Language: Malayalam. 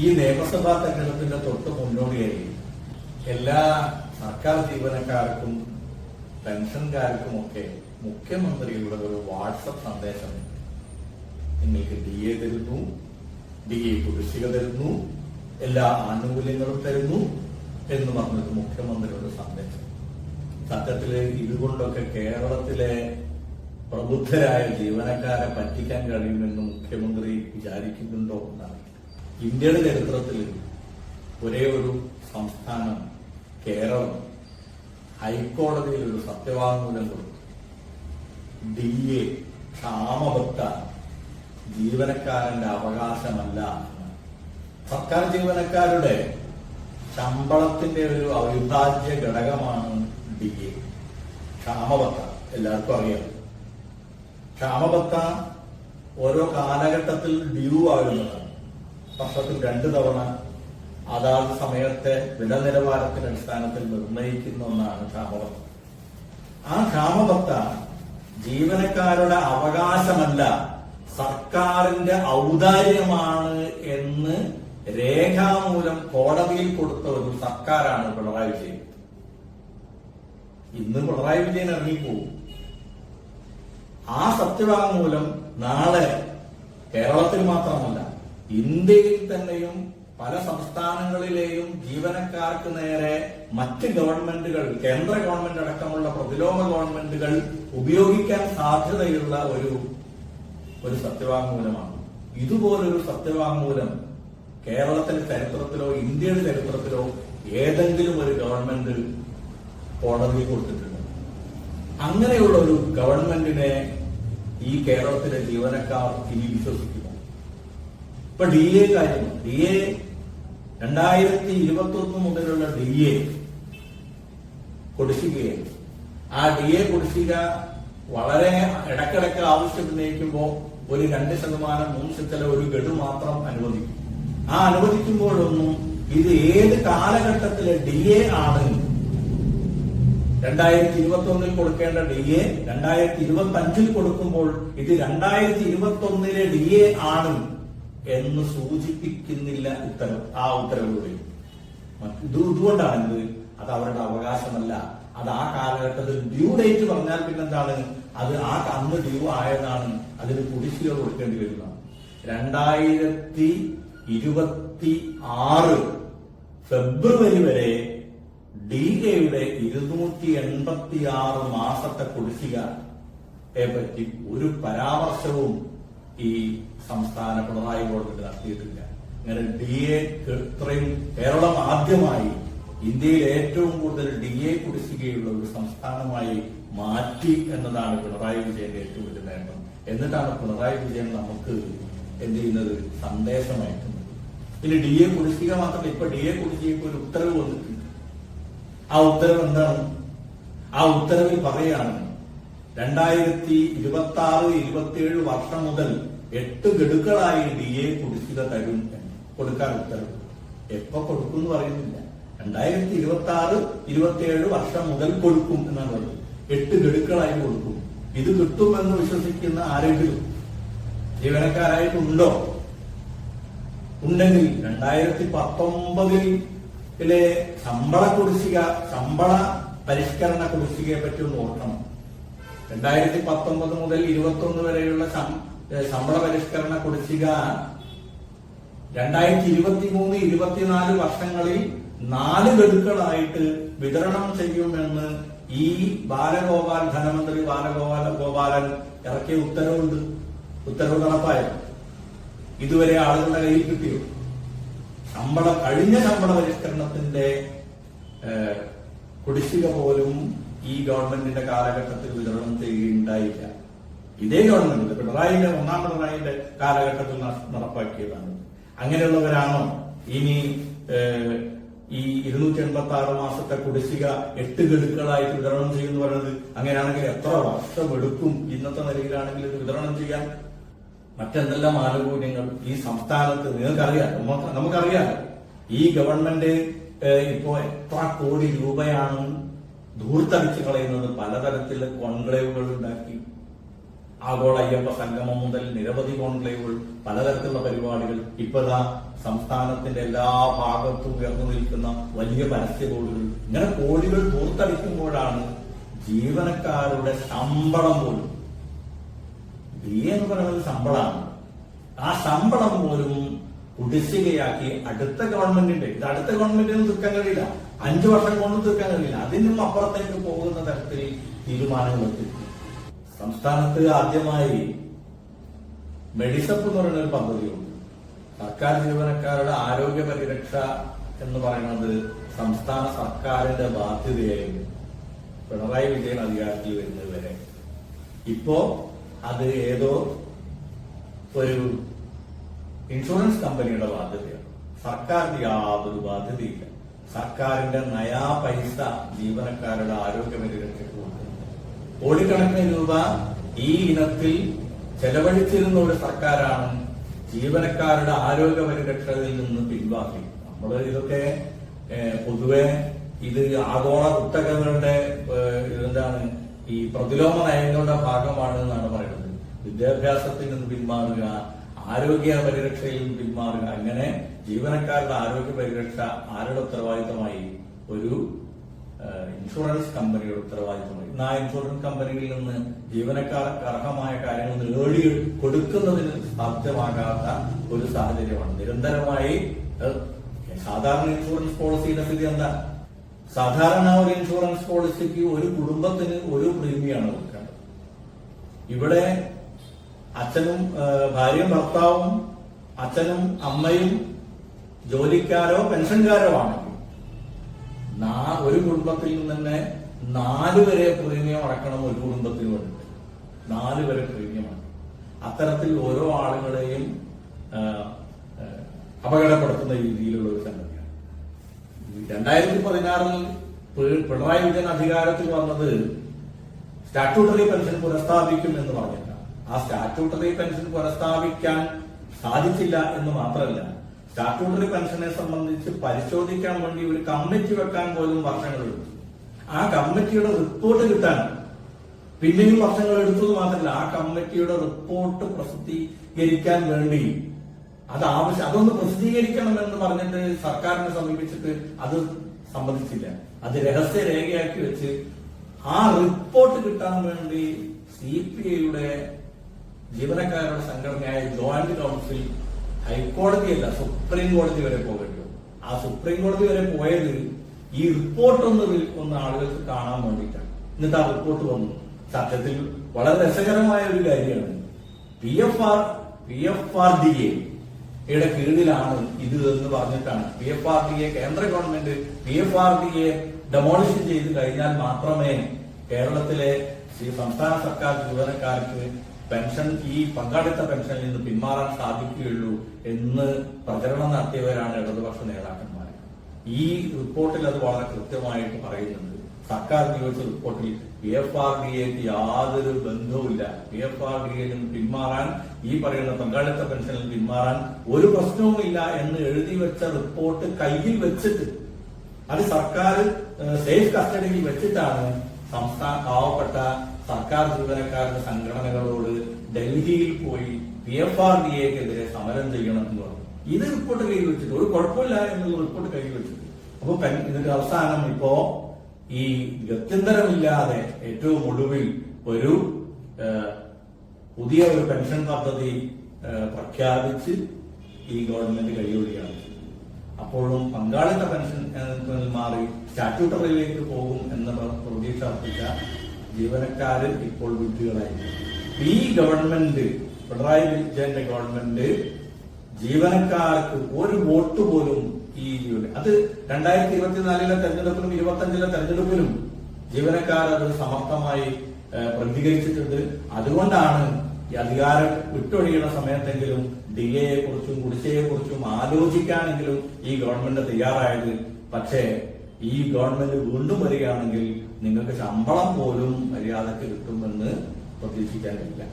ഈ നിയമസഭാ തെരഞ്ഞെടുപ്പിന്റെ തൊട്ട് മുന്നോടിയായി എല്ലാ സർക്കാർ ജീവനക്കാർക്കും പെൻഷൻകാർക്കുമൊക്കെ മുഖ്യമന്ത്രിയുടെ ഒരു വാട്സപ്പ് സന്ദേശം, നിങ്ങൾക്ക് DA തരുന്നു, DA കുടിശ്ശിക തരുന്നു, എല്ലാ ആനുകൂല്യങ്ങളും തരുന്നു എന്ന് പറഞ്ഞൊരു മുഖ്യമന്ത്രിയുടെ സന്ദേശം. സത്യത്തില് ഇതുകൊണ്ടൊക്കെ കേരളത്തിലെ പ്രബുദ്ധരായ ജീവനക്കാരെ പറ്റിക്കാൻ കഴിയുമെന്ന് മുഖ്യമന്ത്രി വിചാരിക്കുന്നുണ്ടോ എന്നാണ്. ഇന്ത്യയുടെ ചരിത്രത്തിൽ ഒരേ ഒരു സംസ്ഥാനം കേരളം ഹൈക്കോടതിയിൽ ഒരു സത്യവാങ്മൂലം കൊടുത്തു. DA ക്ഷാമബത്ത ജീവനക്കാരന്റെ അവകാശമല്ല. സർക്കാർ ജീവനക്കാരുടെ ശമ്പളത്തിന്റെ ഒരു അവിഭാജ്യ ഘടകമാണ് DA. ക്ഷാമബത്ത എല്ലാവർക്കും അറിയാം. ക്ഷാമബത്ത ഓരോ കാലഘട്ടത്തിൽ ഡ്യൂ ആകുന്നതാണ്. വർഷത്തിൽ 2 തവണ അതാത് സമയത്തെ വില നിലവാരത്തിന്റെ അടിസ്ഥാനത്തിൽ നിർണയിക്കുന്ന ഒന്നാണ് ക്ഷാമബത്ത. ആ ക്ഷാമബത്ത ജീവനക്കാരുടെ അവകാശമല്ല, സർക്കാരിന്റെ ഔദാര്യമാണ് എന്ന് രേഖാമൂലം കോടതിയിൽ കൊടുത്ത ഒരു സർക്കാരാണ് പിണറായി വിജയൻ. ഇന്ന് പിണറായി വിജയൻ ഇറങ്ങിപ്പോകും. ആ സത്യവാങ്മൂലം നാളെ കേരളത്തിൽ മാത്രമല്ല ഇന്ത്യയിൽ തന്നെയും പല സംസ്ഥാനങ്ങളിലെയും ജീവനക്കാർക്ക് നേരെ മറ്റ് ഗവൺമെന്റുകൾ, കേന്ദ്ര ഗവൺമെന്റ് അടക്കമുള്ള പ്രതിലോമ ഗവൺമെന്റുകൾ ഉപയോഗിക്കാൻ സാധ്യതയുള്ള ഒരു സത്യവാങ്മൂലമാണ്. ഇതുപോലൊരു സത്യവാങ്മൂലം കേരളത്തിന്റെ ചരിത്രത്തിലോ ഇന്ത്യയുടെ ചരിത്രത്തിലോ ഏതെങ്കിലും ഒരു ഗവൺമെന്റ് കോടതിയിൽ കൊടുത്തിട്ടുണ്ട്. അങ്ങനെയുള്ള ഒരു ഗവൺമെന്റിനെ ഈ കേരളത്തിലെ ജീവനക്കാർ ഇനി വിശ്വസിക്കുന്നു. ഇപ്പൊ DA കാര്യം, DA 2021 മുതലുള്ള DA കുടിശ്ശികയെ, ആ DA കുടിശ്ശിക വളരെ ഇടക്കിടക്ക് ആവശ്യം ഉന്നയിക്കുമ്പോൾ ഒരു 2%, 3% ഒരു ഗഡു മാത്രം അനുവദിക്കും. ആ അനുവദിക്കുമ്പോഴൊന്നും ഇത് ഏത് കാലഘട്ടത്തിലെ DA ആണ്, 2021 കൊടുക്കേണ്ട DA 2025 കൊടുക്കുമ്പോൾ ഇത് 2021 DA ആണ് എന്ന് സൂചിപ്പിക്കുന്നില്ല ആ ഉത്തരവുകളിൽ. ഇതുകൊണ്ടാണ് അത് അവരുടെ അവകാശമല്ല. അത് ആ കാലഘട്ടത്തിൽ ഡ്യൂ ഡേറ്റ് പറഞ്ഞാൽ പിന്നെന്താണ്, അത് അന്ന് ഡ്യൂ ആയതാണ്, അതിന് കുടിശ്ശിക കൊടുക്കേണ്ടി വരുന്നതാണ്. 2026 ഫെബ്രുവരി വരെ DAയുടെ 286 മാസത്തെ കുടിശ്ശികയെ പറ്റി ഒരു പരാമർശവും ഈ സംസ്ഥാന പിണറായി ഗവൺമെന്റ് നടത്തിയിട്ടില്ല. അങ്ങനെ DA ഇത്രയും കേരളം ആദ്യമായി ഇന്ത്യയിൽ ഏറ്റവും കൂടുതൽ DA കുടിശ്ശികയുള്ള ഒരു സംസ്ഥാനമായി മാറ്റി എന്നതാണ് പിണറായി വിജയന്റെ ഏറ്റവും വലിയ നേട്ടം. എന്നിട്ടാണ് പിണറായി വിജയൻ നമുക്ക് എന്ത് ചെയ്യുന്നത്, സന്ദേശം അയക്കുന്നത്. ഇനി DA കുടിശ്ശിക മാത്രമല്ല, ഇപ്പൊ DA കുടിശ്ശികയ്ക്ക് ഒരു ഉത്തരവ് വന്നിട്ടുണ്ട്. ആ ഉത്തരവ് എന്താണ്? ആ ഉത്തരവിൽ പറയാണ് 2026-27 വർഷം മുതൽ 8 ഗഡുക്കളായി DA കുടിശ്ശിക തരും കൊടുക്കാൻ ഉത്തരവ്. എപ്പോ കൊടുക്കും എന്ന് പറയുന്നില്ല. 2026-27 വർഷം മുതൽ കൊടുക്കും എന്നാണ് പറയുന്നത്. 8 ഗഡുക്കളായി കൊടുക്കും. ഇത് കിട്ടുമെന്ന് വിശ്വസിക്കുന്ന ആരെങ്കിലും ജീവനക്കാരായിട്ടുണ്ടോ? ഉണ്ടെങ്കിൽ 2019 ശമ്പള കുടിശ്ശിക, ശമ്പള പരിഷ്കരണ കുടിശ്ശികയെ പറ്റി ഒന്ന് ഓർക്കണം. 2019 മുതൽ 2021 വരെയുള്ള ശമ്പള പരിഷ്കരണ കുടിശ്ശിക 2023-24 വർഷങ്ങളിൽ 4 ഗഡുക്കളായിട്ട് വിതരണം ചെയ്യുമെന്ന് ഈ ധനമന്ത്രി ബാലഗോപാലൻ ഇറക്കിയ ഉത്തരവുണ്ട്. ഉത്തരവ് നടപ്പായോ? ഇതുവരെ ആളുകളുടെ കയ്യിൽ കിട്ടിയോ? കഴിഞ്ഞ ശമ്പള പരിഷ്കരണത്തിന്റെ കുടിശ്ശിക പോലും ഈ ഗവൺമെന്റിന്റെ കാലഘട്ടത്തിൽ വിതരണം ചെയ്യുകയുണ്ടായില്ല. ഇതേ ഗവൺമെന്റ് പിണറായിയുടെ 1ാം പിണറായിയുടെ കാലഘട്ടത്തിൽ നടപ്പാക്കിയതാണ്. അങ്ങനെയുള്ളവരാണോ ഇനി ഈ 286 മാസത്തെ കുടിശ്ശിക 8 ഗഡുക്കളായിട്ട് വിതരണം ചെയ്യുമെന്ന് പറയുന്നത്? അങ്ങനെയാണെങ്കിൽ എത്ര വർഷം എടുക്കും ഇന്നത്തെ നിലയിലാണെങ്കിൽ ഇത് വിതരണം ചെയ്യാൻ? മറ്റെന്തെല്ലാം ആനുകൂല്യങ്ങൾ ഈ സംസ്ഥാനത്ത് നിങ്ങൾക്കറിയാം, നമുക്കറിയാം. ഈ ഗവൺമെന്റ് ഇപ്പോ എത്ര കോടി രൂപയാണ് ധൂർത്തടിച്ചു കളയുന്നത്? പലതരത്തിലുള്ള കോൺക്ലേവുകൾ ഉണ്ടാക്കി ആഗോള അയ്യപ്പ സംഗമം മുതൽ നിരവധി കോൺക്ലേവുകൾ, പലതരത്തിലുള്ള പരിപാടികൾ, ഇപ്പോഴാ സംസ്ഥാനത്തിന്റെ എല്ലാ ഭാഗത്തും ഉയർന്നു നിൽക്കുന്ന വലിയ പരസ്യ ബോർഡുകൾ, ഇങ്ങനെ കോടികൾ തൂർത്തടിക്കുമ്പോഴാണ് ജീവനക്കാരുടെ ശമ്പളം പോലും, DA എന്ന് പറയുന്നത് ശമ്പളമാണ്, ആ ശമ്പളം പോലും കുടിശ്ശികയാക്കി അടുത്ത ഗവൺമെന്റിന്റെ, ഇത് അടുത്ത ഗവൺമെന്റിന് തീർക്കാൻ കഴിയില്ല, 5 വർഷം കൊണ്ട് തീർക്കാൻ കഴിയില്ല, അതിനും അപ്പുറത്തേക്ക് പോകുന്ന തരത്തിൽ തീരുമാനങ്ങൾ എത്തിക്കും. സംസ്ഥാനത്ത് ആദ്യമായി മെഡിസപ്പ് എന്ന് പറയുന്ന ഒരു പദ്ധതിയുണ്ട്. സർക്കാർ ജീവനക്കാരുടെ ആരോഗ്യ പരിരക്ഷ എന്ന് പറയുന്നത് സംസ്ഥാന സർക്കാരിന്റെ ബാധ്യതയായിരുന്നു പിണറായി വിജയൻ അധികാരത്തിൽ വരുന്നത് വരെ. ഇപ്പോ അത് ഏതോ ഒരു ഇൻഷുറൻസ് കമ്പനിയുടെ ബാധ്യതയാണ്. സർക്കാരിന്റെ യാതൊരു ബാധ്യതയില്ല. സർക്കാരിന്റെ നയാ പൈസ ജീവനക്കാരുടെ ആരോഗ്യ പരിരക്ഷയ്ക്ക് കൊടുക്കുന്നു. കോടിക്കണക്കിന് രൂപ ഈ ഇനത്തിൽ ചെലവഴിച്ചിരുന്ന ഒരു സർക്കാരാണ് ജീവനക്കാരുടെ ആരോഗ്യ പരിരക്ഷയിൽ നിന്ന് പിൻവാങ്ങി. നമ്മൾ ഇതൊക്കെ പൊതുവെ ഇത് ആഗോള കുത്തകകളുടെ എന്താണ് ഈ പ്രതിലോമ നയങ്ങളുടെ ഭാഗമാണ് എന്നാണ് പറയുന്നത്. വിദ്യാഭ്യാസത്തിൽ നിന്ന് പിന്മാറുക, ആരോഗ്യ പരിരക്ഷയിൽ നിന്ന് പിന്മാറുക, അങ്ങനെ ജീവനക്കാരുടെ ആരോഗ്യ പരിരക്ഷ ആരുടെ ഉത്തരവാദിത്തമായി? ഒരു ഇൻഷുറൻസ് കമ്പനിയുടെ ഉത്തരവാദിത്തമായി. ആ ഇൻഷുറൻസ് കമ്പനികളിൽ നിന്ന് ജീവനക്കാർക്ക് അർഹമായ കാര്യങ്ങൾ നേടി കൊടുക്കുന്നതിന് സാധ്യമാകാത്ത ഒരു സാഹചര്യമാണ്. നിരന്തരമായി സാധാരണ ഇൻഷുറൻസ് പോളിസിയുടെ സ്ഥിതി എന്താ? സാധാരണ ഒരു ഇൻഷുറൻസ് പോളിസിക്ക് ഒരു കുടുംബത്തിന് ഒരു പ്രീമിയമാണ് കൊടുക്കേണ്ടത്. ഇവിടെ അച്ഛനും ഭാര്യയും ഭർത്താവും അച്ഛനും അമ്മയും ജോലിക്കാരോ പെൻഷൻകാരോ ആണെങ്കിൽ ഒരു കുടുംബത്തിൽ നിന്ന് തന്നെ 4 വരെ പ്രീമിയം അടക്കണം. ഒരു കുടുംബത്തിന് വേണ്ടിയിട്ട് 4 വരെ പ്രീമിയമാണ്. അത്തരത്തിൽ ഓരോ ആളുകളെയും അപകടപ്പെടുത്തുന്ന രീതിയിലുള്ള ഒരു സംഗതിയാണ്. 2016 പിണറായി വിജയൻ അധികാരത്തിൽ വന്നത് സ്റ്റാറ്റ്യൂട്ടറി പെൻഷൻ പുനഃസ്ഥാപിക്കും എന്ന് പറഞ്ഞില്ല. ആ സ്റ്റാറ്റ്യൂട്ടറി പെൻഷൻ പുനഃസ്ഥാപിക്കാൻ സാധിച്ചില്ല എന്ന് മാത്രമല്ല, സ്റ്റാറ്റ്യൂട്ടറി പെൻഷനെ സംബന്ധിച്ച് പരിശോധിക്കാൻ വേണ്ടി ഒരു കമ്മിറ്റി വെക്കാൻ പോലും വർഷങ്ങളെടുത്തു. ആ കമ്മിറ്റിയുടെ റിപ്പോർട്ട് കിട്ടാൻ പിന്നെയും വർഷങ്ങൾ എടുത്തത് മാത്രമല്ല, ആ കമ്മിറ്റിയുടെ റിപ്പോർട്ട് പ്രസിദ്ധീകരിക്കാൻ വേണ്ടി അതൊന്ന് പ്രസിദ്ധീകരിക്കണമെന്ന് പറഞ്ഞിട്ട് സർക്കാരിനെ സമീപിച്ചിട്ട് അത് സമ്മതിച്ചില്ല. അത് രഹസ്യ രേഖയാക്കി വെച്ച് ആ റിപ്പോർട്ട് കിട്ടാൻ വേണ്ടി CPIയുടെ ജീവനക്കാരുടെ സംഘടനയായ ജോയിന്റ് കൌൺസിൽ ഹൈക്കോടതിയല്ല സുപ്രീം കോടതി വരെ പോകേണ്ടി വന്നു. ആ സുപ്രീം കോടതി വരെ പോയത് ഈ റിപ്പോർട്ട് ഒന്ന് ആളുകൾക്ക് കാണാൻ വേണ്ടിയിട്ടാണ്. എന്നിട്ട് ആ റിപ്പോർട്ട് വന്നു. സത്യത്തിൽ വളരെ രസകരമായ ഒരു കാര്യമാണ്. PFRDAയുടെ കീഴിലാണ് ഇത് എന്ന് പറഞ്ഞിട്ടാണ്. PFRDA കേന്ദ്ര ഗവൺമെന്റ് PFRDA ഡെമോളിഷ് ചെയ്ത് കഴിഞ്ഞാൽ മാത്രമേ കേരളത്തിലെ സംസ്ഥാന സർക്കാർ ജീവനക്കാർക്ക് പെൻഷൻ, ഈ പങ്കാളിത്ത പെൻഷനിൽ നിന്ന് പിന്മാറാൻ സാധിക്കുകയുള്ളൂ എന്ന് പ്രചരണം നടത്തിയവരാണ് ഇടതുപക്ഷ നേതാക്കന്മാർ. ഈ റിപ്പോർട്ടിൽ അത് വളരെ കൃത്യമായിട്ട് പറയുന്നുണ്ട്. സർക്കാർ നിയോഗിച്ച റിപ്പോർട്ടിൽ PFRDAക്ക് യാതൊരു ബന്ധവുമില്ല. PFRDAയിൽ നിന്ന് പിന്മാറാൻ, ഈ പറയുന്ന പങ്കാളിത്ത പെൻഷനിൽ പിന്മാറാൻ ഒരു പ്രശ്നവുമില്ല എന്ന് എഴുതി വെച്ച റിപ്പോർട്ട് കയ്യിൽ വെച്ചിട്ട്, അത് സർക്കാർ സേഫ് കസ്റ്റഡിയിൽ വെച്ചിട്ടാണ് പാവപ്പെട്ട സർക്കാർ ജീവനക്കാരുടെ സംഘടനകളോട് ഡൽഹിയിൽ പോയി PFRDAക്കെതിരെ സമരം ചെയ്യണം എന്ന് പറഞ്ഞു. ഇത് റിപ്പോർട്ട് കയ്യിൽ വെച്ചിട്ട് ഒരു കുഴപ്പമില്ല എന്നുള്ള റിപ്പോർട്ട് കയ്യിൽ വെച്ചിട്ട്. അപ്പൊ ഇതിന്റെ അവസാനം ഇപ്പോ ഈ ഗത്യന്തരമില്ലാതെ ഏറ്റവും ഒടുവിൽ ഒരു പുതിയ ഒരു പെൻഷൻ പദ്ധതി പ്രഖ്യാപിച്ച് ഈ ഗവൺമെന്റ് കൈയൊഴിയാണ്. അപ്പോഴും പങ്കാളിത്ത പെൻഷൻ മാറി സ്റ്റാറ്റ്യൂട്ടറിയിലേക്ക് പോകും എന്ന പ്രതീക്ഷ അർപ്പിച്ച ജീവനക്കാര് ഇപ്പോൾ വിഡ്ഢികളായിരിക്കും. ഈ ഗവൺമെന്റ്, പിണറായി വിജയന്റെ ഗവൺമെന്റ് ജീവനക്കാർക്ക് ഒരു വോട്ട് പോലും അത് 2024 തെരഞ്ഞെടുപ്പിലും 2025 തെരഞ്ഞെടുപ്പിലും ജീവനക്കാർ അത് സമർത്ഥമായി പ്രതികരിച്ചിട്ടുണ്ട്. അതുകൊണ്ടാണ് ഈ അധികാരം വിട്ടൊഴിയുന്ന സമയത്തെങ്കിലും DA കുറിച്ചും കുടിശ്ശികയെ കുറിച്ചും ആലോചിക്കാനെങ്കിലും ഈ ഗവൺമെന്റ് തയ്യാറായത്. പക്ഷേ ഈ ഗവൺമെന്റ് വീണ്ടും വരികയാണെങ്കിൽ നിങ്ങൾക്ക് ശമ്പളം പോലും മര്യാദക്ക് കിട്ടുമെന്ന് പ്രതീക്ഷിക്കാൻ കഴിയില്ല.